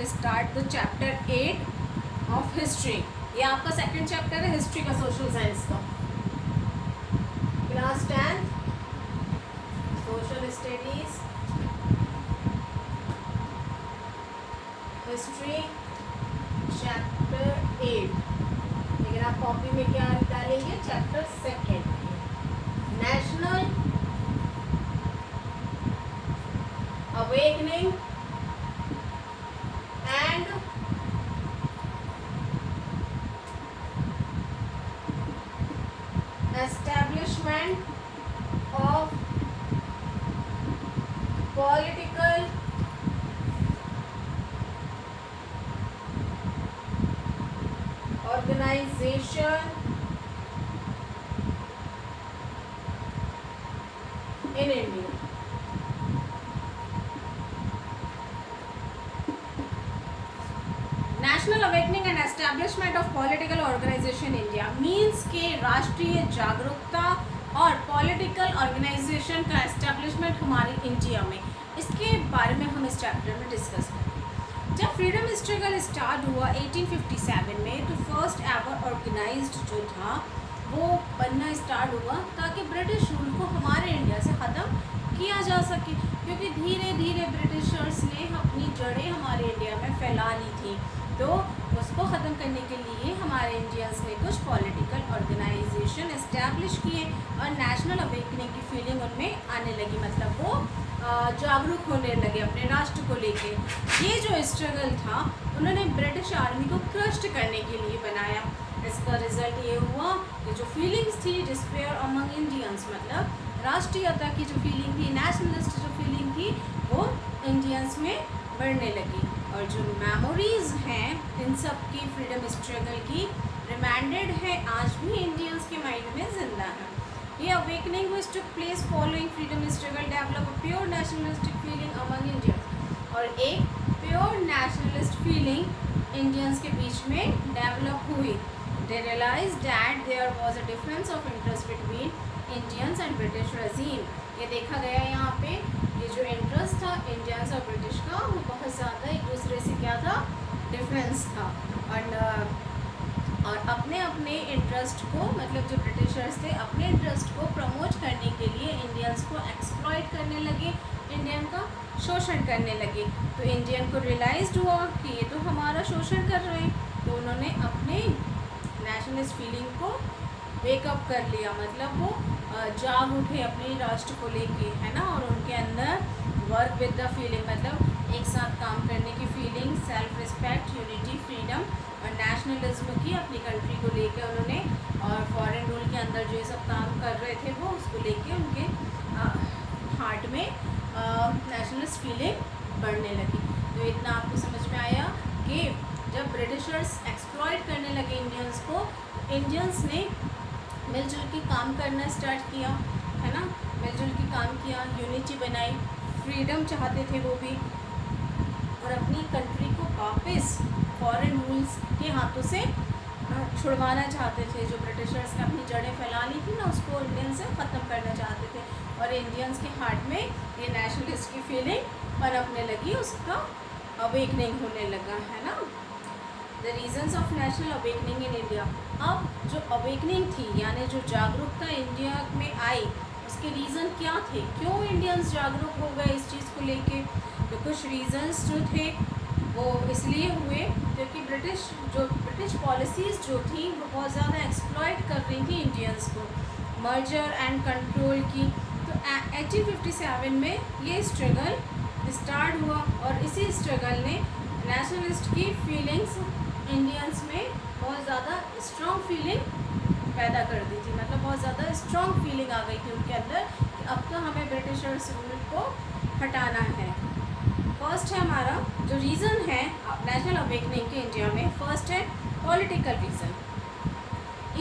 Start the chapter 8 of history. ये आपका second chapter है हिस्ट्री का, सोशल साइंस का। Class 10 social studies history chapter 8। लेकिन आप कॉपी में क्या डालेंगे? Chapter second, national awakening and establishment of political organization in India। National awakening and establishment of political organization India means के राष्ट्रीय जागरूकता और पॉलिटिकल ऑर्गेनाइजेशन का एस्टैब्लिशमेंट हमारे इंडिया में, इसके बारे में हम इस चैप्टर में डिस्कस करेंगे। जब फ्रीडम स्ट्रगल स्टार्ट हुआ 1857 में, तो फर्स्ट एवर ऑर्गेनाइज्ड जो था वो बनना स्टार्ट हुआ ताकि ब्रिटिश रूल को हमारे इंडिया से ख़त्म किया जा सके, क्योंकि धीरे धीरे ब्रिटिशर्स ने अपनी जड़ें हमारे इंडिया में फैला ली थी। तो उसको ख़त्म करने के लिए हमारे इंडियंस ने कुछ पॉलिटिकल ऑर्गेनाइजेशन इस्टेब्लिश किए और नेशनल अवेकनिंग की फीलिंग उनमें आने लगी, मतलब वो जागरूक होने लगे अपने राष्ट्र को लेके। ये जो स्ट्रगल था उन्होंने ब्रिटिश आर्मी को क्रश करने के लिए बनाया। इसका रिजल्ट ये हुआ कि जो फीलिंग्स थी डिस्पेयर अमंग इंडियंस, मतलब राष्ट्रीयता की जो फीलिंग थी, नेशनलिस्ट जो फीलिंग थी, वो इंडियंस में बढ़ने लगी। और जो मेमोरीज़ हैं इन सब की फ्रीडम स्ट्रगल की रिमाइंडेड है, आज भी इंडियंस के माइंड में जिंदा है। ये awakening which took place following freedom struggle develop a pure nationalistic feeling among Indians, और एक प्योर नेशनलिस्ट फीलिंग इंडियंस के बीच में डेवलप हुई। They realized that there was a difference of interest between Indians and British regime। ये देखा गया यहाँ पे, ये जो इंटरेस्ट था इंडियंस और ब्रिटिश का, वो बहुत ज़्यादा एक दूसरे से क्या था, डिफरेंस था। और अपने अपने इंटरेस्ट को, मतलब जो ब्रिटिशर्स थे अपने इंटरेस्ट को प्रमोट करने के लिए इंडियंस को एक्सप्लॉइट करने लगे, इंडियन का शोषण करने लगे। तो इंडियन को रियलाइज्ड हुआ कि ये तो हमारा शोषण कर रहे हैं, तो उन्होंने अपने नेशनलिस्ट फीलिंग को वेकअप कर लिया, मतलब वो जाग उठे अपने राष्ट्र को लेके, है ना। और उनके अंदर वर्क विद द फीलिंग, मतलब एक साथ काम करने की feeling, self respect, unity, freedom और नेशनलिज्म की अपनी कंट्री को लेके उन्होंने, और फॉरेन रूल के अंदर जो ये सब काम कर रहे थे वो उसको लेके उनके हार्ट में नेशनलिस्ट फीलिंग बढ़ने लगी। तो इतना आपको समझ में आया कि जब ब्रिटिशर्स एक्सप्लॉइट करने लगे इंडियंस को, इंडियंस ने मिलजुल के काम करना स्टार्ट किया, है ना। मिलजुल के काम किया, यूनिटी बनाई, फ्रीडम चाहते थे वो भी, और अपनी कंट्री को वापस फॉरेन रूल्स के हाथों से छुड़वाना चाहते थे। जो ब्रिटिशर्स ने अपनी जड़ें फैला ली थी ना, उसको इंडियन से ख़त्म करना चाहते थे, और इंडियंस के हार्ट में ये नेशनलिस्ट की फीलिंग पनपने लगी, उसका अवेकनिंग होने लगा, है ना। The reasons of national awakening in India. अब जो अवेकनिंग थी, यानी जो जागरूकता इंडिया में आई, उसके रीज़न क्या थे, क्यों इंडियंस जागरूक हो गए इस चीज़ को लेके? तो कुछ रीजन्स जो थे वो इसलिए हुए क्योंकि ब्रिटिश पॉलिसीज़ जो थी वो बहुत ज़्यादा एक्सप्लॉइट कर रही थी इंडियंस को, मर्जर एंड कंट्रोल की। तो 1857 में ये स्ट्रगल स्टार्ट हुआ, और इसी स्ट्रगल ने नेशनलिस्ट की फीलिंग्स इंडियंस में बहुत ज़्यादा स्ट्रॉन्ग फीलिंग पैदा कर दी थी, मतलब बहुत ज़्यादा स्ट्रॉन्ग फीलिंग आ गई थी उनके अंदर कि अब तो हमें ब्रिटिशर्स रूल को हटाना है। फर्स्ट है हमारा जो रीज़न है नेशनल अवेकनिंग के इंडिया में, फर्स्ट है political reason.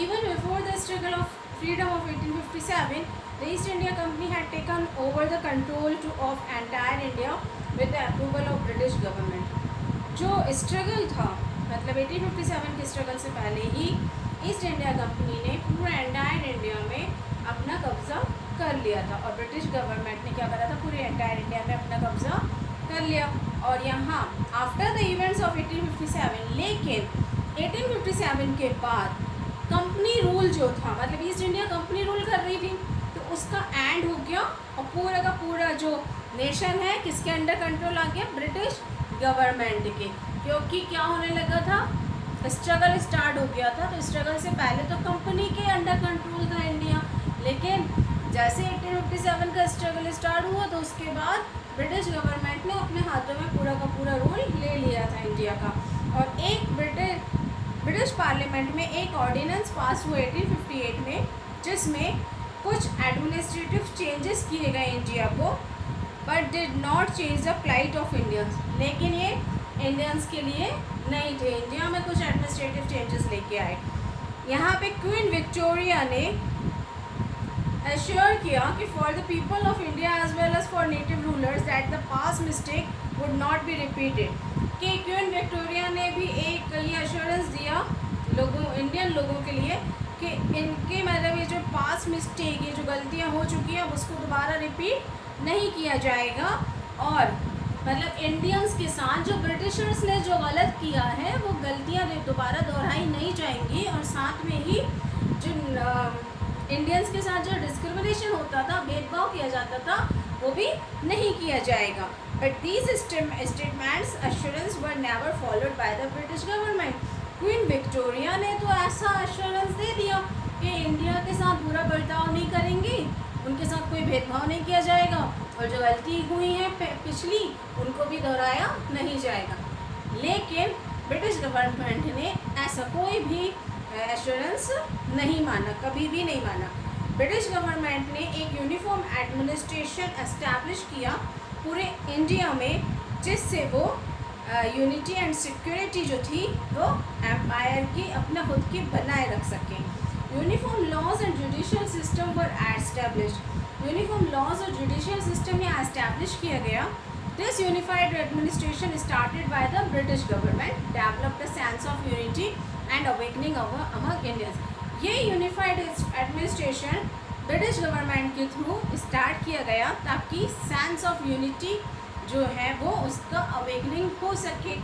Even before the struggle of freedom of 1857, the east India company had taken over the control of entire India with the approval of British government. जो struggle था, मतलब 1857 के struggle से पहले ही east India company ने पूरा entire India में अपना कब्ज़ा कर लिया था, और ब्रिटिश गवर्नमेंट ने क्या करा था, पूरे एंटायर इंडिया में अपना कब्ज़ा कर लिया। और यहाँ आफ्टर द इवेंट्स ऑफ 1857, लेकिन 1857 के बाद कंपनी रूल जो था, मतलब ईस्ट इंडिया कंपनी रूल कर रही थी, तो उसका एंड हो गया और पूरा का पूरा जो नेशन है किसके अंडर कंट्रोल आ गया, ब्रिटिश गवर्नमेंट के। क्योंकि क्या होने लगा था, स्ट्रगल स्टार्ट हो गया था। तो स्ट्रगल से पहले तो कंपनी के अंडर कंट्रोल था इंडिया, लेकिन जैसे 1857 का स्ट्रगल स्टार्ट हुआ तो उसके बाद ब्रिटिश गवर्नमेंट ने अपने हाथों में पूरा का पूरा रूल ले लिया था इंडिया का। और एक ब्रिटिश पार्लियामेंट में एक ऑर्डिनेंस पास हुआ 1858 में, जिसमें कुछ एडमिनिस्ट्रेटिव चेंजेस किए गए इंडिया को, but did not change the plight of Indians. लेकिन ये इंडियंस के लिए नहीं थे। इंडिया में कुछ एडमिनिस्ट्रेटिव चेंजेस लेके आए। यहाँ पे क्वीन विक्टोरिया ने एश्योर किया कि for the people of India as well as for native rulers that the past mistake would not be repeated. कि क्वीन विक्टोरिया ने भी एक ये एश्योरेंस दिया इंडियन लोगों के लिए कि इनके मतलब ये जो पास्ट मिस्टेक, ये जो गलतियाँ हो चुकी हैं उसको दोबारा रिपीट नहीं किया जाएगा। और मतलब इंडियंस के साथ जो ब्रिटिशर्स ने जो गलत किया है वो गलतियाँ दोबारा दोहराई नहीं जाएंगी। और साथ में ही जो इंडियंस के साथ जो डिस्क्रिमिनेशन होता था, भेदभाव किया जाता था, वो भी नहीं किया जाएगा। But these statements assurance were never followed by the British government. Queen Victoria ने तो ऐसा एश्योरेंस दे दिया कि इंडिया के साथ बुरा बर्ताव नहीं करेंगे, उनके साथ कोई भेदभाव नहीं किया जाएगा, और जो गलती हुई है पिछली उनको भी दोहराया नहीं जाएगा। लेकिन ब्रिटिश गवर्नमेंट ने ऐसा कोई भी एश्योरेंस नहीं माना, कभी भी नहीं माना। ब्रिटिश गवर्नमेंट ने एक यूनिफॉर्म एडमिनिस्ट्रेशन एस्टैब्लिश किया पूरे इंडिया में, जिससे वो यूनिटी एंड सिक्योरिटी जो थी वो एम्पायर की अपना खुद की बनाए रख सकें। Uniform laws and judicial system were established. Uniform laws और जुडिशियल सिस्टम यहाँ एस्टैब्लिश किया गया। This unified administration started by the British government developed a sense of unity and awakening among Indians. ये यूनिफाइड एडमिनिस्ट्रेशन ब्रिटिश गवर्नमेंट के through start किया गया ताकि sense of unity जो है वो उसका अवेकनिंग हो सके।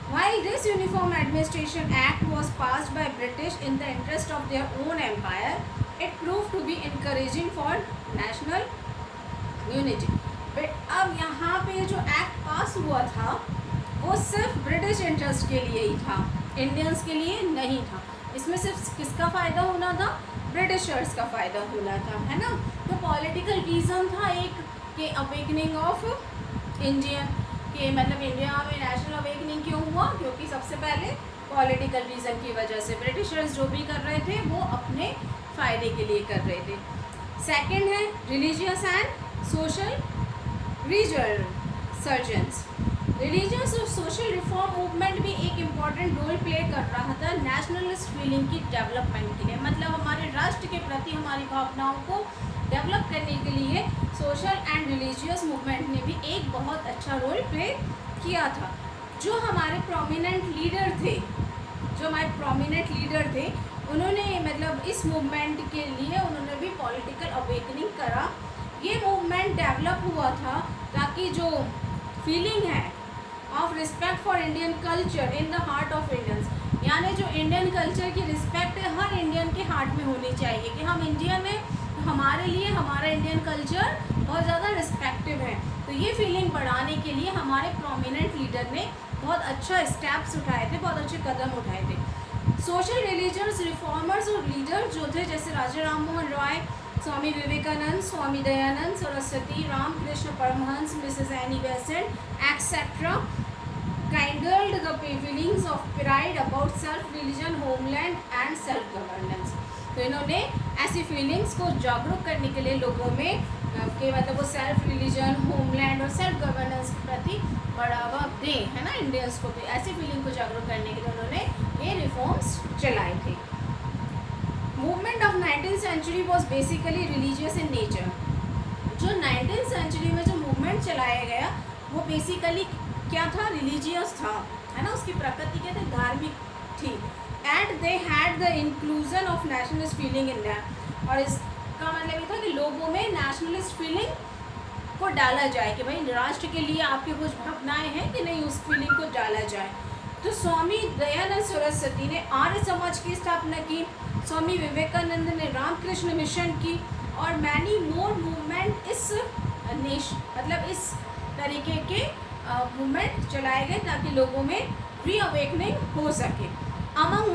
While this Uniform Administration Act was passed by British in the interest of their own empire, it proved to be encouraging for national unity. But अब यहाँ पे जो एक्ट पास हुआ था वो सिर्फ ब्रिटिश इंटरेस्ट के लिए ही था, इंडियंस के लिए नहीं था। इसमें सिर्फ किसका फ़ायदा होना था, ब्रिटिशर्स का फ़ायदा होना था, है ना। तो पॉलिटिकल रीज़न था एक कि अवेकनिंग ऑफ इंडियन कि मतलब इंडिया में नेशनल अवेकनिंग क्यों हुआ, क्योंकि सबसे पहले पॉलिटिकल रीज़न की वजह से ब्रिटिशर्स जो भी कर रहे थे वो अपने फ़ायदे के लिए कर रहे थे। सेकंड है रिलीजियस एंड सोशल रिजर्जेंस। रिलीजियस और सोशल रिफॉर्म मूवमेंट भी एक इम्पॉर्टेंट रोल प्ले कर रहा था नेशनलिस्ट फीलिंग की डेवलपमेंट के लिए। मतलब हमारे राष्ट्र के प्रति हमारी भावनाओं को डेवलप करने के लिए सोशल एंड रिलीजियस मूवमेंट ने भी एक बहुत अच्छा रोल प्ले किया था। जो हमारे प्रोमिनेंट लीडर थे उन्होंने मतलब इस मूवमेंट के लिए उन्होंने भी पॉलिटिकल अवेकनिंग करा। ये मूवमेंट डेवलप हुआ था ताकि जो फीलिंग है of respect for Indian culture in the heart of Indians, यानी जो इंडियन कल्चर की रिस्पेक्ट है हर इंडियन के हार्ट में होनी चाहिए कि हम इंडियन हैं, हमारे लिए हमारा इंडियन कल्चर बहुत ज़्यादा रिस्पेक्टिव है। तो ये फीलिंग बढ़ाने के लिए हमारे प्रोमिनेंट लीडर ने बहुत अच्छा स्टेप्स उठाए थे, बहुत अच्छे कदम उठाए थे। सोशल रिलीजियस रिफॉर्मर्स और लीडर जो थे जैसे Raja Ram Mohan Roy, Swami Vivekananda, Swami Dayanand Saraswati, Ramakrishna Paramhansa, Mrs Annie Besant etcetera kindled the feelings of pride about self religion, homeland and self governance। तो इन्होंने ऐसी फीलिंग्स को जागरूक करने के लिए लोगों में कि मतलब वो सेल्फ रिलीजन, होमलैंड और सेल्फ गवर्नेंस के प्रति बढ़ावा दें, है ना, इंडियंस को। तो ऐसी फीलिंग को जागरूक करने के लिए उन्होंने ये रिफॉर्म्स चलाए थे। Movement of 19th century was basically religious in nature. जो 19th सेंचुरी में जो मूवमेंट चलाया गया वो बेसिकली क्या था, रिलीजियस था, है ना, उसकी प्रकृति क्या थी, धार्मिक थी। And they had the inclusion of nationalist feeling in that. और इसका मतलब ये था कि लोगों में नेशनलिस्ट फीलिंग को डाला जाए कि भाई राष्ट्र के लिए आपकी कुछ भावनाएं हैं तो स्वामी दयानंद सरस्वती ने आर्य समाज की स्थापना की, स्वामी विवेकानंद ने रामकृष्ण मिशन की, और मैनी मोर मूवमेंट इस इस तरीके के मूवमेंट चलाए गए ताकि लोगों में रीअवेकनिंग हो सके। अमंग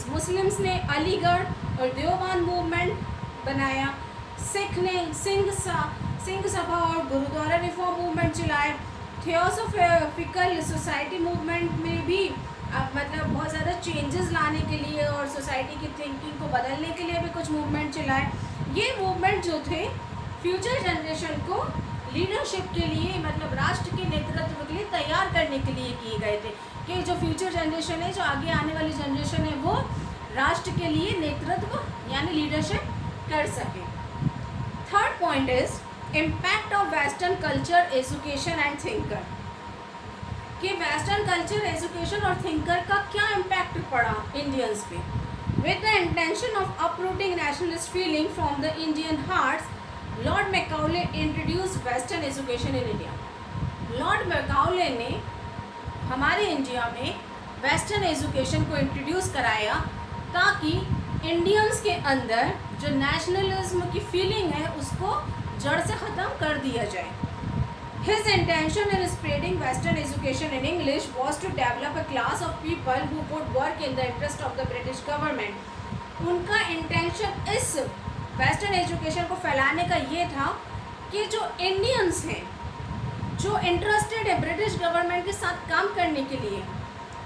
मुस्लिम्स ने अलीगढ़ और देवबंद मूवमेंट बनाया। सिख ने सिंह सभा और गुरुद्वारा रिफॉर्म मूवमेंट चलाए। थियोसॉफिकल सोसाइटी मूवमेंट में भी बहुत ज़्यादा चेंजेस लाने के लिए और सोसाइटी की थिंकिंग को बदलने के लिए भी कुछ मूवमेंट चलाए। ये मूवमेंट जो थे फ्यूचर जनरेशन को लीडरशिप के लिए राष्ट्र के नेतृत्व के लिए तैयार करने के लिए किए गए थे कि जो फ्यूचर जनरेशन है, जो आगे आने वाली जनरेशन है, वो राष्ट्र के लिए नेतृत्व यानी लीडरशिप कर सके। Third point is impact of western culture, education and thinker, कि वेस्टर्न कल्चर, एजुकेशन और थिंकर का क्या इम्पैक्ट पड़ा इंडियंस पे। With the intention of uprooting nationalist feeling from the Indian hearts, Lord Macaulay introduce western education in India. Lord Macaulay ने हमारे India में western education को इंट्रोड्यूस कराया ताकि इंडियंस के अंदर जो नेशनलिज्म की फीलिंग है उसको जड़ से ख़त्म कर दिया जाए। His intention in spreading Western education in English was to develop a class of people who would work in the interest of the British government. उनका इंटेंशन इस वेस्टर्न एजुकेशन को फैलाने का ये था कि जो इंडियंस हैं, जो इंटरेस्टेड है ब्रिटिश गवर्नमेंट के साथ काम करने के लिए,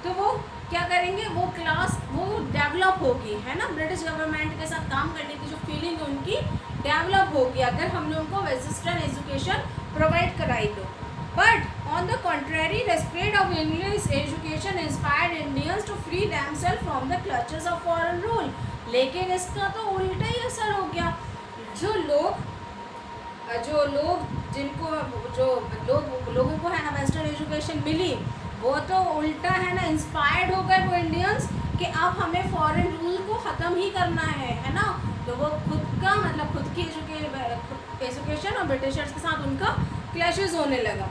तो वो क्या करेंगे, वो क्लास वो डेवलप होगी, है ना। ब्रिटिश गवर्नमेंट के साथ काम करने की जो फीलिंग है उनकी डेवलप होगी अगर हमने उनको वेस्टर्न एजुकेशन प्रोवाइड कराई तो। But on the contrary, the spread of English education inspired Indians to free themselves from the clutches of foreign rule. लेकिन इसका तो उल्टा ही असर हो गया। लोगों को है ना वेस्टर्न एजुकेशन मिली, वो तो उल्टा है ना इंस्पायर्ड हो गए वो इंडियंस कि अब हमें फॉरेन रूल को ख़त्म ही करना है ना। तो वो खुद की एजुकेशन और ब्रिटिशर्स के साथ उनका क्लैशेस होने लगा।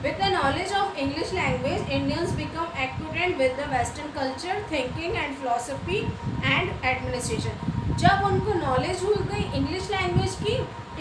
With the knowledge of English language, Indians become equivalent with the western culture, thinking and philosophy and administration. जब उनको नॉलेज हो गई इंग्लिश लैंग्वेज की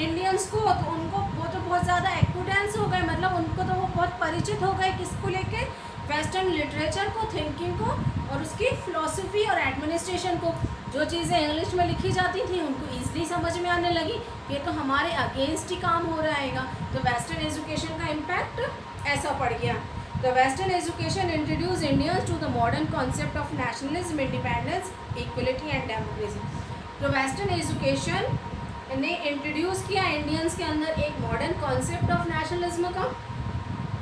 इंडियंस को, तो उनको वो तो बहुत ज़्यादा एक्विवेलेंस हो गए, उनको तो वो बहुत परिचित हो गए किसको लेके, वेस्टर्न लिटरेचर को, थिंकिंग को और उसकी फिलोसफी और एडमिनिस्ट्रेशन को। जो चीज़ें इंग्लिश में लिखी जाती थी उनको ईजिली समझ में आने लगी कि तो हमारे अगेंस्ट ही काम हो रहेगा। तो वेस्टर्न एजुकेशन का इम्पैक्ट ऐसा पड़ गया। The western education introduce Indians to the modern concept of nationalism, independence, equality and democracy. तो वेस्टर्न एजुकेशन ने इंट्रोड्यूस किया इंडियंस के अंदर एक मॉडर्न कॉन्सेप्ट ऑफ नेशनलिज्म का,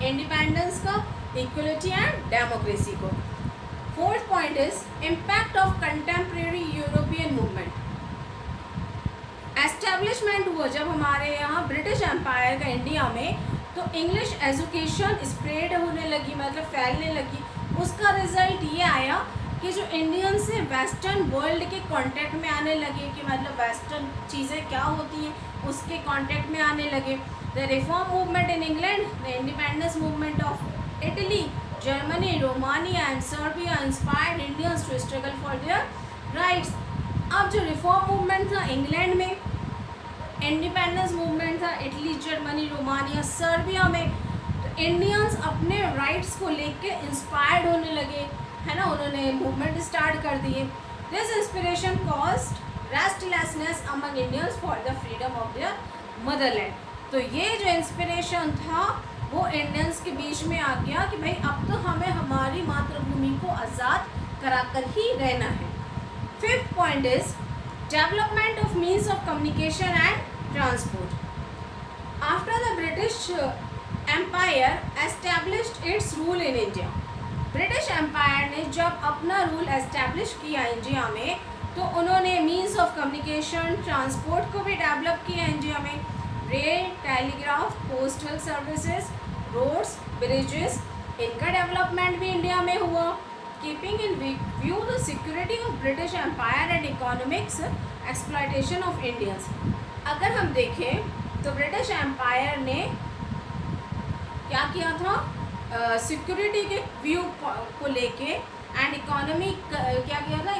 इंडिपेंडेंस का, इक्वलिटी एंड डेमोक्रेसी को। Fourth point is impact of contemporary European movement. Establishment हुआ जब हमारे यहाँ ब्रिटिश एम्पायर का इंडिया में, तो इंग्लिश एजुकेशन स्प्रेड होने लगी, फैलने लगी। उसका रिजल्ट ये आया कि जो इंडियंस से वेस्टर्न वर्ल्ड के कांटेक्ट में आने लगे कि वेस्टर्न चीज़ें क्या होती हैं उसके कांटेक्ट में आने लगे। The reform movement in England, the independence movement of Italy, Germany, Romania and Serbia inspired Indians to struggle for their rights. अब जो रिफॉर्म मूवमेंट था इंग्लैंड में, इंडिपेंडेंस मूवमेंट था इटली, जर्मनी, रोमानिया, सर्बिया में, तो इंडियंस अपने rights को लेके इंस्पायर्ड होने लगे, है ना। उन्होंने मूवमेंट स्टार्ट कर दिए। This inspiration caused restlessness among Indians for the freedom of their Motherland. तो ये जो इंस्पिरेशन था वो इंडियंस के बीच में आ गया कि भाई अब तो हमें हमारी मातृभूमि को आज़ाद कराकर ही रहना है। Fifth point is development of means of communication and transport. After the British empire established its rule in India. British empire ने जब अपना रूल एस्टैब्लिश किया इंडिया में, तो उन्होंने मीन्स ऑफ कम्युनिकेशन, ट्रांसपोर्ट को भी डेवलप किया इंडिया में। Rail, telegraph, postal services, roads, bridges, इनका डेवलपमेंट भी इंडिया में हुआ। Keeping in view the security of British empire and economics exploitation of Indians. अगर हम देखें तो ब्रिटिश एम्पायर ने क्या किया था सिक्योरिटी के व्यू को लेके एंड क्या किया था,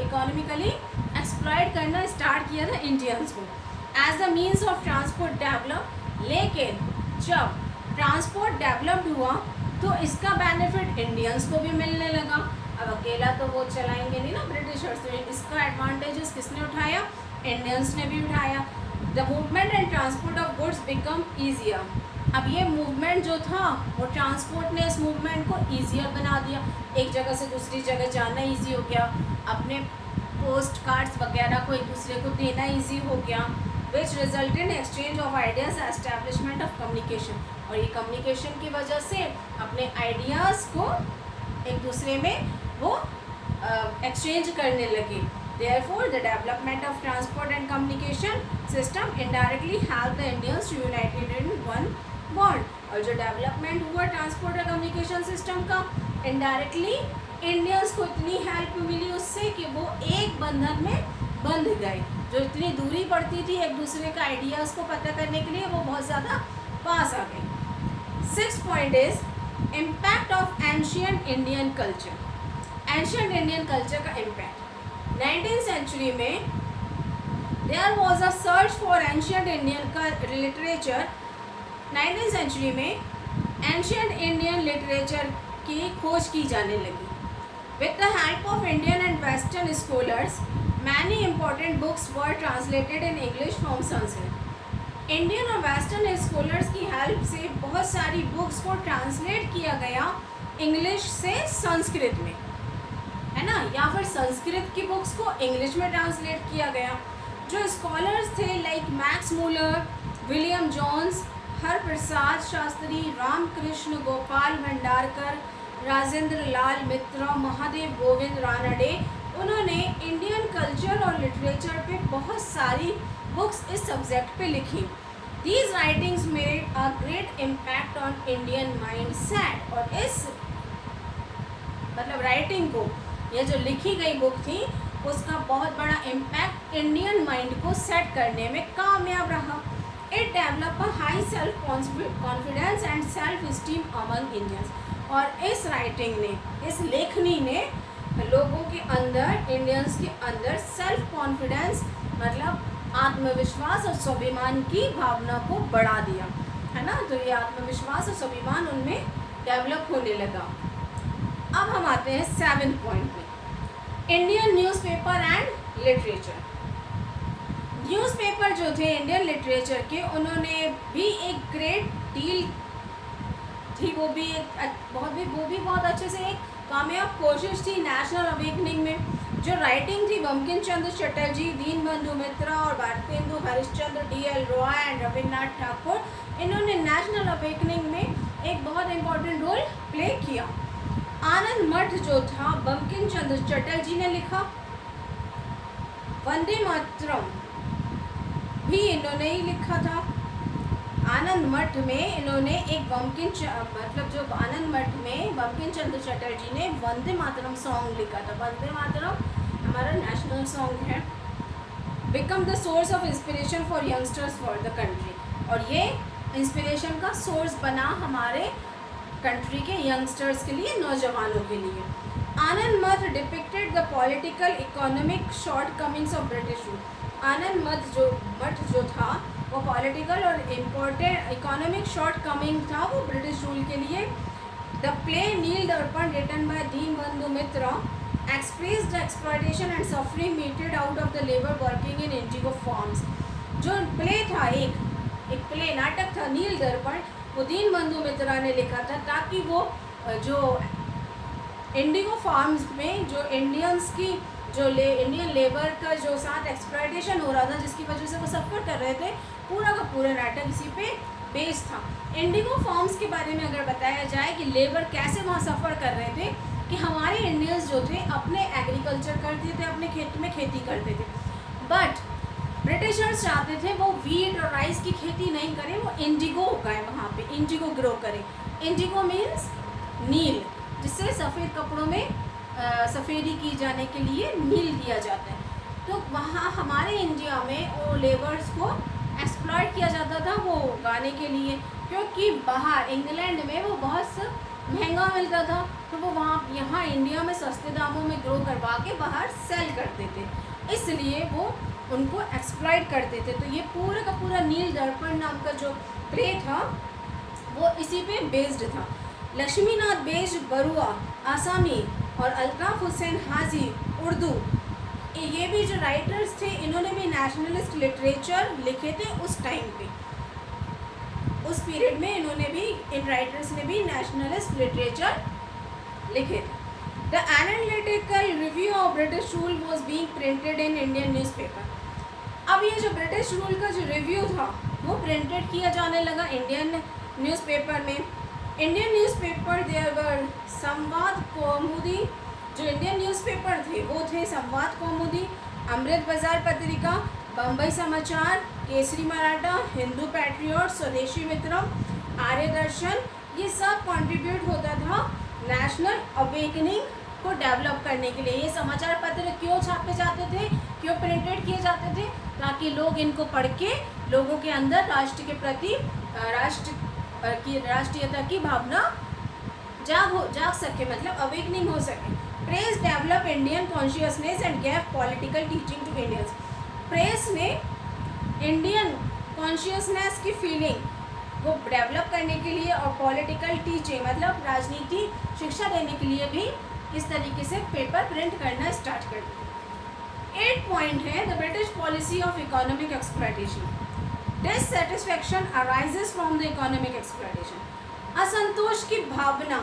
इकोनॉमिकली एक्सप्लॉइट करना स्टार्ट किया था इंडियंस को as the means of transport develop. लेकिन जब ट्रांसपोर्ट डेवलप्ड हुआ तो इसका बेनिफिट इंडियंस को भी मिलने लगा। अब अकेला तो वो चलाएंगे नहीं ना ब्रिटिशर्स, तो इसका एडवांटेजेस किसने उठाया, इंडियंस ने भी उठाया। The movement and transport of goods become easier. अब ये मूवमेंट जो था वो ट्रांसपोर्ट ने इस मूवमेंट को ईजियर बना दिया, एक जगह से दूसरी जगह जाना ईजी हो गया, अपने पोस्ट कार्ड्स वगैरह को एक दूसरे को देना ईजी हो गया, which result in exchange of ideas establishment of communication. और ये कम्युनिकेशन की वजह से अपने आइडियाज़ को एक दूसरे में वो एक्सचेंज करने लगे। Therefore, the development of transport and communication system indirectly helped the Indians to united in one bond। और जो डेवलपमेंट हुआ ट्रांसपोर्ट और कम्युनिकेशन सिस्टम का, इनडायरेक्टली इंडियंस को इतनी हेल्प मिली उससे कि वो एक बंधन में बंध गए। जो इतनी दूरी पड़ती थी एक दूसरे का आइडियाज़ को पता करने के लिए, वो बहुत ज़्यादा पास आ गए। 6 point is impact of ancient Indian culture. Ancient Indian culture का इम्पैक्ट 19th सेंचुरी में there was a search for ancient Indian का लिटरेचर। 19th सेंचुरी में एंशियंट इंडियन लिटरेचर की खोज की जाने लगी। With the help of Indian and western scholars many important books were translated in English from Sanskrit. Indian और western scholars की help से बहुत सारी बुक्स को ट्रांसलेट किया गया इंग्लिश से संस्कृत में, है ना, या फिर संस्कृत की बुक्स को इंग्लिश में ट्रांसलेट किया गया। जो स्कॉलर्स थे like Max Muller, William Jones, Haraprasad Shastri, Ramakrishna Gopal Bhandarkar, Rajendra Lal Mitra, Mahadev Govind Ranade, उन्होंने इंडियन कल्चर और लिटरेचर पे बहुत सारी बुक्स इस सब्जेक्ट पे लिखी। These writings made a great impact on Indian mind set. और इस मतलब राइटिंग को, ये जो लिखी गई बुक थी, उसका बहुत बड़ा इम्पैक्ट इंडियन माइंड को सेट करने में कामयाब रहा। It develop a high self confidence and self esteem among Indians. और इस राइटिंग ने, इस लेखनी ने लोगों के अंदर, इंडियंस के अंदर सेल्फ कॉन्फिडेंस मतलब आत्मविश्वास और स्वाभिमान की भावना को बढ़ा दिया, है ना। तो ये आत्मविश्वास और स्वाभिमान उनमें डेवलप होने लगा। अब हम आते हैं 7 पॉइंट में, Indian newspaper and literature. Newspaper जो थे इंडियन लिटरेचर के, उन्होंने भी एक ग्रेट डील थी, वो भी बहुत अच्छे से एक कामयाब कोशिश थी नेशनल अवेकनिंग में। जो राइटिंग थी बंकिम चंद्र चटर्जी, दीनबंधु मित्रा और भारतेंदु हरिश्चंद्र, DL रॉय एंड रविन्द्रनाथ ठाकुर, इन्होंने नेशनल अवेकनिंग में एक बहुत इम्पोर्टेंट रोल प्ले किया। आनंद मठ जो था बंकिम चंद्र चटर्जी ने लिखा। वंदे मातरम भी इन्होंने ही लिखा था। आनंद मठ में इन्होंने एक जो आनंद मठ में बंकिम चंद्र चटर्जी ने वंदे मातरम सॉन्ग लिखा था। वंदे मातरम हमारा नेशनल सॉन्ग है। Become the source of inspiration for youngsters for the country. और ये इंस्पिरेशन का सोर्स बना हमारे कंट्री के यंगस्टर्स के लिए, नौजवानों के लिए। Anand Math depicted the political economic shortcomings of British rule. Anand Math जो था वो पॉलिटिकल और इम्पोर्टेंट इकोनॉमिक शॉर्ट कमिंग था वो ब्रिटिश रूल के लिए। The play Nil Darpan written by Dinabandhu Mitra express the exploitation and suffering meted out of the labour working in indigo farms. जो play था, एक प्ले नाटक था नील दर्पण, वो दीनबंधु मित्रा ने लिखा था ताकि वो जो इंडिगो फार्म्स में जो इंडियंस की इंडियन लेबर का जो साथ एक्सप्लॉयटेशन हो रहा था, जिसकी वजह से वो सफ़र कर रहे थे, पूरा का पूरा नाटक इसी पे बेस्ड था। इंडिगो फार्म्स के बारे में अगर बताया जाए कि लेबर कैसे वहाँ सफ़र कर रहे थे, कि हमारे इंडियंस जो थे अपने एग्रीकल्चर करते थे, अपने खेत में खेती करते थे, बट ब्रिटिशर्स चाहते थे वो वीट और राइस की खेती नहीं करें, वो इंडिगो उगाए, वहाँ पे इंडिगो ग्रो करें। इंडिगो मीन्स नील, जिससे सफ़ेद कपड़ों में सफ़ेदी की जाने के लिए नील दिया जाता है। तो वहाँ हमारे इंडिया में वो लेबर्स को एक्सप्लॉइट किया जाता था वो उगाने के लिए, क्योंकि बाहर इंग्लैंड में वो बहुत महंगा मिलता था, तो वो वहाँ यहाँ इंडिया में सस्ते दामों में ग्रो करवा के बाहर सेल करते थे, इसलिए वो उनको एक्सप्लॉइट करते थे। तो ये पूरा का पूरा नील दर्पण नाम का जो प्ले था वो इसी पे बेस्ड था। लक्ष्मीनाथ बेज बरुआ आसामी और अल्ताफ हुसैन हाजी उर्दू, ये भी जो राइटर्स थे इन्होंने भी नेशनलिस्ट लिटरेचर लिखे थे उस टाइम पे, उस पीरियड में इन्होंने भी, इन राइटर्स ने भी नेशनलिस्ट लिटरेचर लिखे थे। The analytical review of British rule was being printed in Indian newspaper. अब ये जो ब्रिटिश रूल का जो रिव्यू था वो प्रिंटेड किया जाने लगा इंडियन न्यूज़पेपर में। इंडियन न्यूज़पेपर देयर वर संवाद कौमुदी, जो इंडियन न्यूज़पेपर थे वो थे संवाद कौमुदी, अमृत बाजार पत्रिका, बम्बई समाचार, केसरी मराठा, हिंदू पैट्रियट, स्वदेशी मित्रम, आर्य दर्शन। ये सब कंट्रीब्यूट होता था नेशनल अवेकनिंग को डेवलप करने के लिए। ये समाचार पत्र क्यों छापे जाते थे, क्यों प्रिंटेड किए जाते थे, ताकि लोग इनको पढ़ के लोगों के अंदर राष्ट्र के प्रति राष्ट्रीयता की भावना जाग सके, मतलब अवेकनिंग हो सके। Press develop Indian consciousness and gave political teaching to Indians. Press ने इंडियन कॉन्शियसनेस की फीलिंग को डेवलप करने के लिए और पॉलिटिकल टीचिंग मतलब राजनीति शिक्षा देने के लिए भी इस तरीके से पेपर प्रिंट करना स्टार्ट कर दिया। 8 पॉइंट है the British policy of economic exploitation. Dissatisfaction arises from the economic exploitation. असंतोष की भावना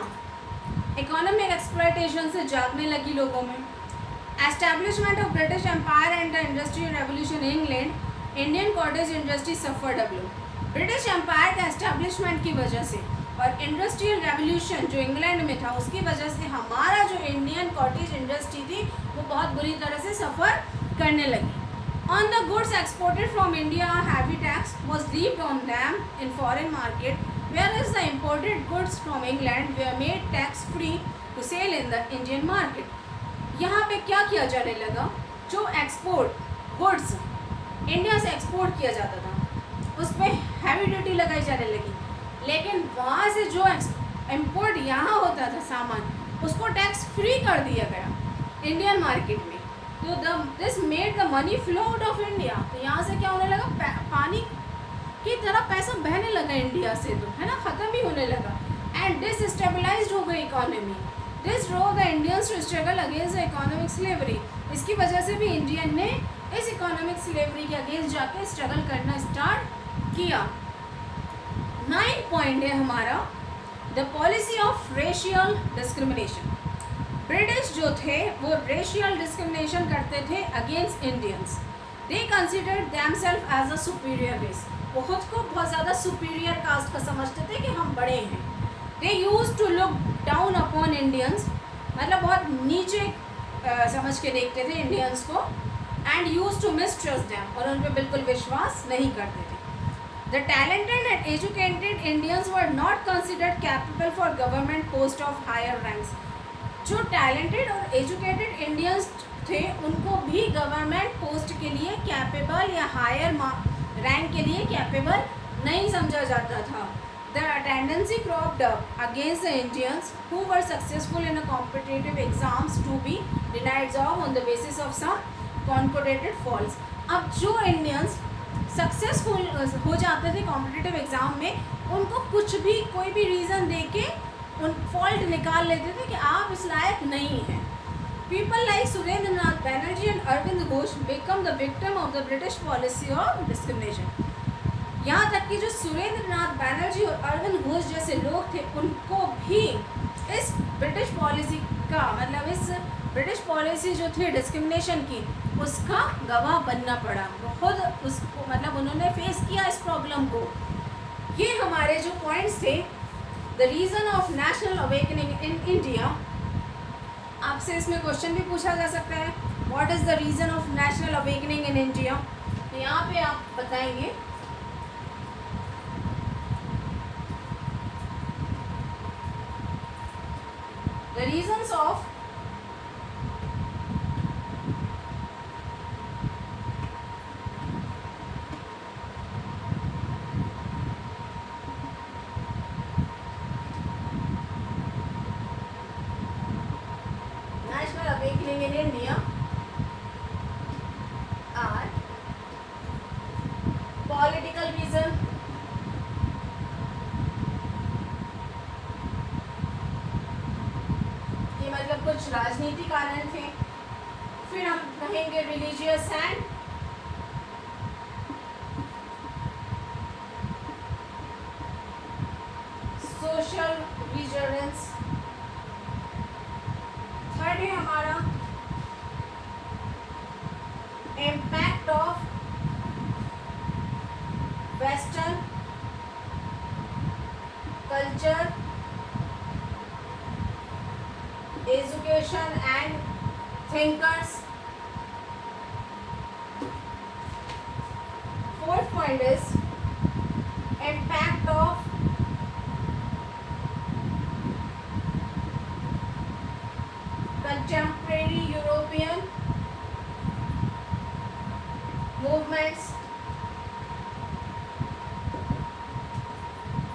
इकोनॉमिक एक्सप्लॉयटेशन से जागने लगी लोगों में। Establishment of British empire and the industrial revolution in England, Indian cottage industry suffered a blow. British empire के establishment की वजह से और इंडस्ट्रियल रेवोल्यूशन जो इंग्लैंड में था उसकी वजह से हमारा जो इंडियन कॉटेज इंडस्ट्री थी वो बहुत बुरी तरह से सफ़र करने लगी। On the goods exported from India, heavy tax was levied on them in foreign market, whereas the imported goods from England were made tax free to sell in the Indian market. यहाँ पे क्या किया जाने लगा, जो export goods India से export किया जाता था उस पर हैवी ड्यूटी लगाई जाने लगी, लेकिन वहाँ से जो इम्पोर्ट यहाँ होता था सामान उसको टैक्स फ्री कर दिया गया इंडियन मार्केट में। तो this made the money flow out of India. तो यहाँ से क्या होने लगा, पानी की तरह पैसा बहने लगा इंडिया से, तो है ना, ख़त्म ही होने लगा। एंड डिसस्टेबलाइज्ड हो गई economy. This drove the Indians to struggle against the economic slavery. इसकी वजह से भी इंडियन ने इस इकोनॉमिक स्लेवरी के अगेंस्ट जाके स्ट्रगल करना स्टार्ट किया। 9 पॉइंट है हमारा the policy of racial discrimination. British जो थे वो रेशियल डिस्क्रिमिनेशन करते थे against Indians. They considered themselves as a superior race. वो खुद को बहुत ज़्यादा सुपीरियर कास्ट का समझते थे कि हम बड़े हैं। They used to look down upon Indians, मतलब बहुत नीचे समझ के देखते थे इंडियंस को। And used to mistrust them, और उन पर बिल्कुल विश्वास नहीं करते थे। The talented and educated Indians were not considered capable for government post of higher ranks. जो टैलेंटेड और एजुकेटेड इंडियंस थे उनको भी गवर्नमेंट पोस्ट के लिए कैपेबल या हायर रैंक के लिए कैपेबल नहीं समझा जाता था। The tendency cropped up against the Indians who were successful in a competitive exams to be denied job on the basis of some concocted false. अब जो इंडियंस सक्सेसफुल हो जाते थे कॉम्पिटिटिव एग्ज़ाम में, उनको कुछ भी कोई भी रीज़न दे के उन फॉल्ट निकाल लेते थे कि आप इस लायक नहीं हैं। People like Surendra Nath Banerjee and Aurobindo Ghosh become the victim of the British policy of discrimination. यहाँ तक कि जो सुरेंद्र नाथ बैनर्जी और अरविंद घोष जैसे लोग थे उनको भी इस ब्रिटिश पॉलिसी का, मतलब इस ब्रिटिश पॉलिसी जो थी डिस्क्रिमिनेशन की, उसका गवाह बनना पड़ा। वो खुद उसको, मतलब उन्होंने फेस किया इस प्रॉब्लम को। ये हमारे जो पॉइंट्स थे, the reason of national awakening in India. आपसे इसमें क्वेश्चन भी पूछा जा सकता है, what is the reason of national awakening in India. तो यहाँ पे आप बताएंगे द रीजंस ऑफ कुछ राजनीतिक कारण थे। फिर हम कहेंगे religious and social reasons. Third है हमारा impact of western culture, education and thinkers. Fourth point is impact of contemporary European movements.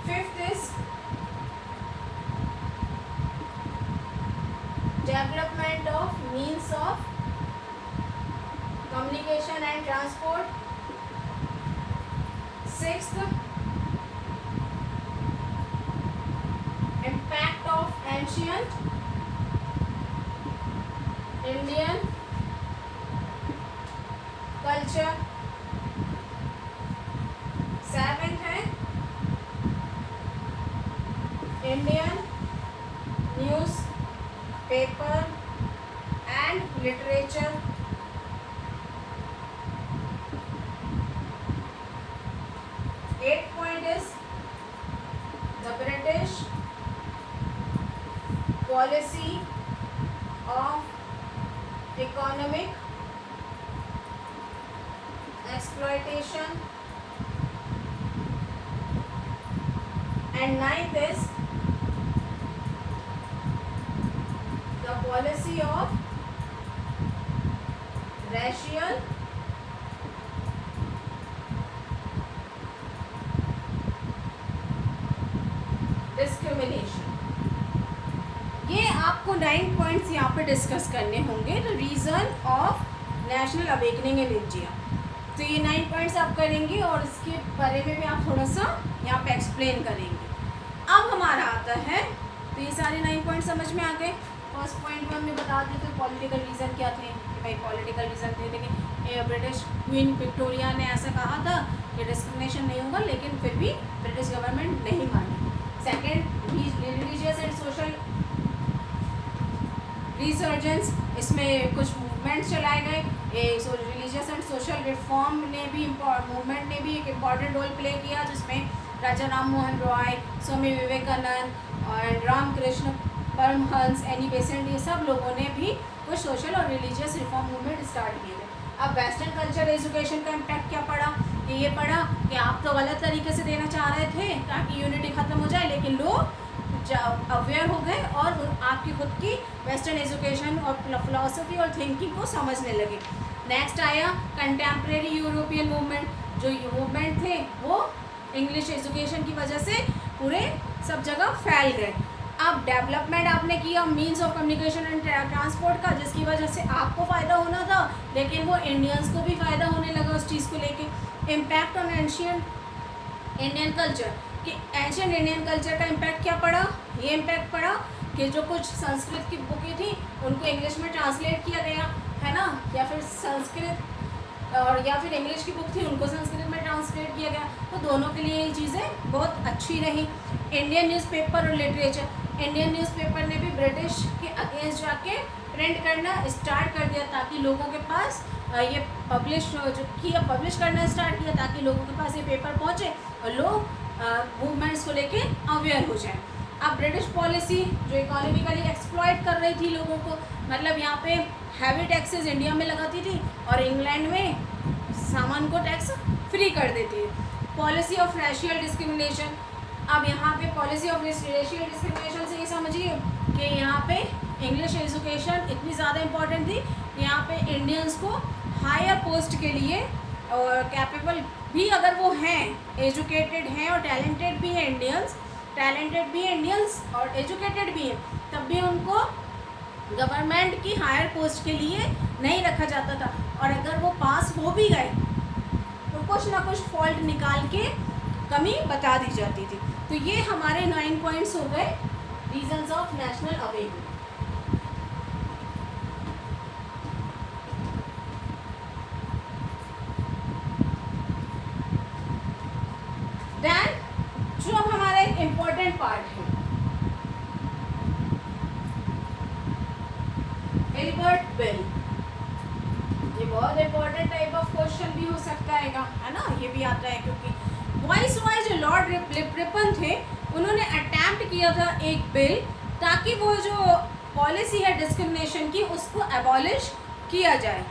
Fifth is development of means of communication and transport. Sixth, impact of ancient Indian culture. Seventh है Indian newspaper and literature. Eighth point is the British policy of economic exploitation. And ninth is the policy of racial discrimination. ये आपको 9 points यहाँ पे discuss करने होंगे। तो reason of national awakening in India, तो ये 9 पॉइंट्स आप करेंगे और इसके बारे में भी आप थोड़ा सा यहाँ पे एक्सप्लेन करेंगे। अब हमारा आता है, तो ये सारे 9 पॉइंट समझ में आ गए। फर्स्ट पॉइंट में हमने बता दिए थे पॉलिटिकल रीज़न क्या थे, कि भाई पॉलिटिकल रीज़न थे, लेकिन ब्रिटिश क्वीन विक्टोरिया ने ऐसा कहा था कि डिस्क्रिमिनेशन नहीं होगा, लेकिन फिर भी ब्रिटिश गवर्नमेंट नहीं मानी। Second, religious and social resurgence, इसमें कुछ मूवमेंट्स चलाए गए। रिलीजियस एंड सोशल रिफॉर्म ने भी मूवमेंट ने भी एक इम्पॉर्टेंट रोल प्ले किया, जिसमें राजा राम मोहन रॉय, स्वामी विवेकानंद और रामकृष्ण परमहंस, एनी बेसेंट, ये सब लोगों ने भी कुछ सोशल और रिलीजियस रिफॉर्म मूवमेंट स्टार्ट किए थे। अब वेस्टर्न कल्चर एजुकेशन का इम्पैक्ट क्या पड़ा, कि ये पड़ा कि आप तो गलत तरीके से देना चाह रहे थे ताकि यूनिटी ख़त्म हो जाए, लेकिन लोग अवेयर हो गए और आपकी खुद की वेस्टर्न एजुकेशन और फिलॉसफी और थिंकिंग को समझने लगे। नेक्स्ट आया कंटेम्प्रेरी यूरोपियन मूवमेंट। जो मूवमेंट थे वो इंग्लिश एजुकेशन की वजह से पूरे सब जगह फैल गए। अब डेवलपमेंट आपने किया means of communication and transport का, जिसकी वजह से आपको फ़ायदा होना था, लेकिन वो इंडियंस को भी फ़ायदा होने लगा उस चीज़ को लेके। Impact on ancient Indian culture, कि एंशिएंट इंडियन कल्चर का इम्पैक्ट क्या पड़ा, ये इम्पैक्ट पड़ा कि जो कुछ संस्कृत की बुकें थी उनको इंग्लिश में ट्रांसलेट किया गया, है ना, या फिर संस्कृत और या फिर इंग्लिश की बुक थी उनको संस्कृत में ट्रांसलेट किया गया। तो दोनों के लिए ये चीज़ें बहुत अच्छी रही। इंडियन न्यूज़पेपर और लिटरेचर, इंडियन न्यूज़पेपर ने भी ब्रिटिश के अगेंस्ट जाके प्रिंट करना स्टार्ट कर दिया, ताकि लोगों के पास ये पब्लिश करना स्टार्ट किया, ताकि लोगों के पास ये पेपर पहुँचे और लोग मूवमेंट्स को लेके अवेयर हो जाए। अब ब्रिटिश पॉलिसी जो इकोनॉमिकली एक्सप्लॉइट कर रही थी लोगों को, मतलब यहाँ पे हैवी टैक्सेस इंडिया में लगाती थी और इंग्लैंड में सामान को टैक्स फ्री कर देती है। पॉलिसी ऑफ रेशियल डिस्क्रिमिनेशन, अब यहाँ पे पॉलिसी ऑफ रेशियल डिस्क्रिमिनेशन से ये समझिए कि यहाँ पे इंग्लिश एजुकेशन इतनी ज़्यादा इम्पॉर्टेंट थी, यहाँ पे इंडियंस को हायर पोस्ट के लिए और कैपेबल भी अगर वो हैं, एजुकेटेड हैं और टैलेंटेड भी हैं इंडियंस और एजुकेटेड भी हैं, तब भी उनको गवर्नमेंट की हायर पोस्ट के लिए नहीं रखा जाता था। और अगर वो पास हो भी गए तो कुछ ना कुछ फॉल्ट निकाल के कमी बता दी जाती थी। तो ये हमारे 9 पॉइंट्स हो गए reasons of national awakening. Albert bill, ये बहुत इंपॉर्टेंट टाइप ऑफ क्वेश्चन भी हो सकता है ना, ये भी आता है क्योंकि वाइस रॉय जो लॉर्ड रिपन थे उन्होंने अटेम्प्ट किया था एक बिल ताकि वो जो पॉलिसी है डिस्क्रिमिनेशन की उसको एबॉलिश किया जाए।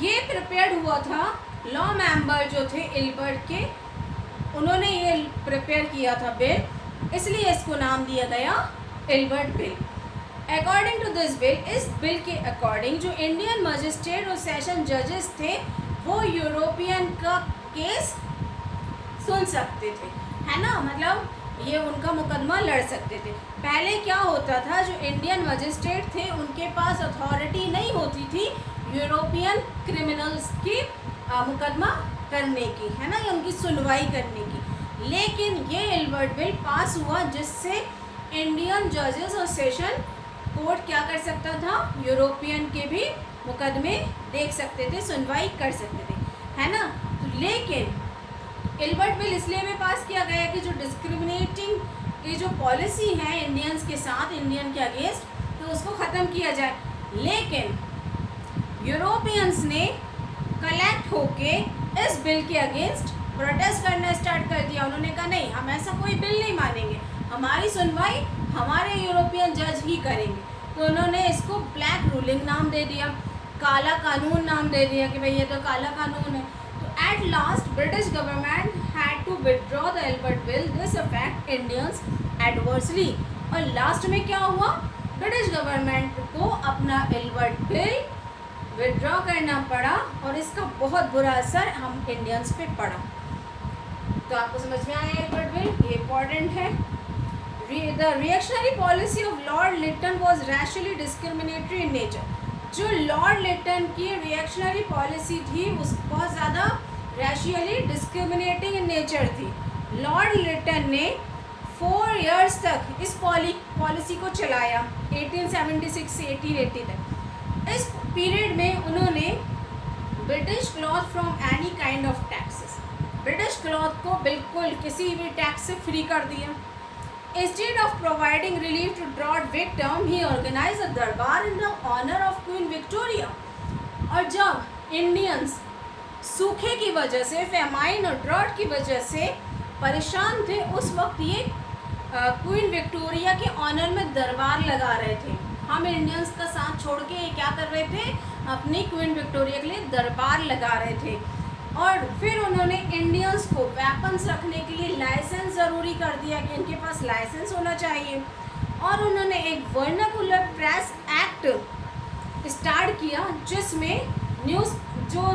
ये प्रिपेयर हुआ था लॉ मेंबर जो थे एल्बर्ट के, उन्होंने ये प्रिपेयर किया था बिल, इसलिए इसको नाम दिया गया Albert bill. According to this bill, इस बिल के अकॉर्डिंग जो इंडियन मजिस्ट्रेट और सेशन जजेस थे वो यूरोपियन का केस सुन सकते थे, है ना, मतलब ये उनका मुकदमा लड़ सकते थे। पहले क्या होता था, जो इंडियन मजिस्ट्रेट थे उनके पास अथॉरिटी नहीं होती थी यूरोपियन क्रिमिनल्स की मुकदमा करने की, है ना, या उनकी सुनवाई करने की। लेकिन ये एल्बर्ट बिल पास हुआ जिससे इंडियन जजेस और सेशन कोर्ट क्या कर सकता था, यूरोपियन के भी मुकदमे देख सकते थे, सुनवाई कर सकते थे, है ना। तो लेकिन एल्बर्ट बिल इसलिए भी पास किया गया कि जो डिस्क्रिमिनेटिंग की जो पॉलिसी है इंडियंस के साथ, इंडियन के अगेंस्ट, तो उसको ख़त्म किया जाए। लेकिन यूरोपियंस ने कलेक्ट होके इस बिल के अगेंस्ट प्रोटेस्ट करना स्टार्ट कर दिया। उन्होंने कहा नहीं, हम ऐसा कोई बिल नहीं मानेंगे, हमारी सुनवाई हमारे यूरोपियन जज ही करेंगे। तो उन्होंने इसको ब्लैक रूलिंग नाम दे दिया, काला कानून नाम दे दिया कि भाई ये तो काला कानून है। तो at last British government had to withdraw the Albert bill, this affect Indians adversely. और लास्ट में क्या हुआ, ब्रिटिश गवर्नमेंट को अपना एल्बर्ट बिल विथड्रॉ करना पड़ा और इसका बहुत बुरा असर हम इंडियंस पे पड़ा। तो आपको समझ में आया एल्बर्ट बिल, ये इम्पॉर्टेंट है। The reactionary policy of Lord Lytton was racially discriminatory in nature. जो लॉर्ड लिटन की रिएक्शनरी पॉलिसी थी उस बहुत ज़्यादा रैशियली डिस्क्रिमिनेटिंग इन नेचर थी। लॉर्ड लिटन ने 4 years तक इस पॉलिसी को चलाया, 1876 से 1880 तक। इस पीरियड में उन्होंने British cloth from any kind of taxes, British cloth को बिल्कुल किसी भी टैक्स से फ्री कर दिया। Instead of providing relief to drought victim, he organized a दरबार in the honor of Queen Victoria। और जब इंडियंस सूखे की वजह से, फेमाइन और ड्रॉट की वजह से परेशान थे, उस वक्त ये क्वीन विक्टोरिया के ऑनर में दरबार लगा रहे थे। हम इंडियंस का साथ छोड़ के ये क्या कर रहे थे, अपनी क्वीन विक्टोरिया के लिए दरबार लगा रहे थे। और फिर उन्होंने इंडियंस को वेपन्स रखने के लिए लाइसेंस ज़रूरी कर दिया कि इनके पास लाइसेंस होना चाहिए। और उन्होंने एक वर्नाकुलर प्रेस एक्ट स्टार्ट किया जिसमें न्यूज़, जो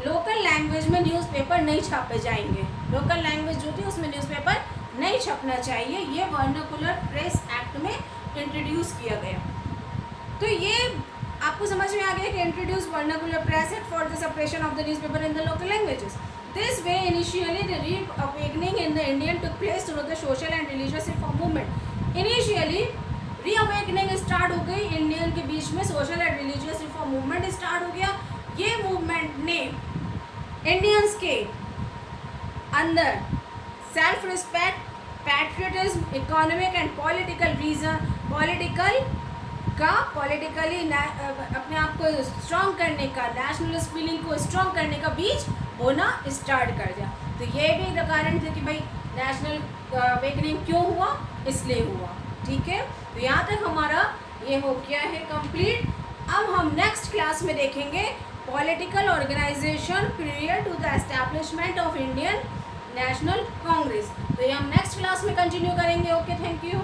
लोकल लैंग्वेज में न्यूज़पेपर नहीं छापे जाएंगे, लोकल लैंग्वेज जो थी उसमें न्यूज़पेपर नहीं छपना चाहिए, ये वर्नाकुलर प्रेस एक्ट में इंट्रोड्यूस किया गया। तो ये आपको समझ में आ गया कि introduce vernacular press act for the suppression of the newspaper in the local languages. This way initially the reawakening in the Indian took place through the social and religious reform movement. Initially reawakening start हो गई Indian के बीच में, social and religious reform movement start हो गया। ये movement ने Indians के अंदर self respect, patriotism, economic and political reason, politically अपने आप को स्ट्रॉन्ग करने का, नेशनलिस्ट फीलिंग को स्ट्रॉन्ग करने का बीज होना स्टार्ट कर दिया। तो ये भी कारण थे कि भाई नेशनल अवेकनिंग क्यों हुआ, इसलिए हुआ। ठीक है, तो यहाँ तक हमारा ये हो गया है कंप्लीट। अब हम नेक्स्ट क्लास में देखेंगे political organization period to the establishment of Indian National Congress. तो ये हम नेक्स्ट क्लास में कंटिन्यू करेंगे। Okay, thank you.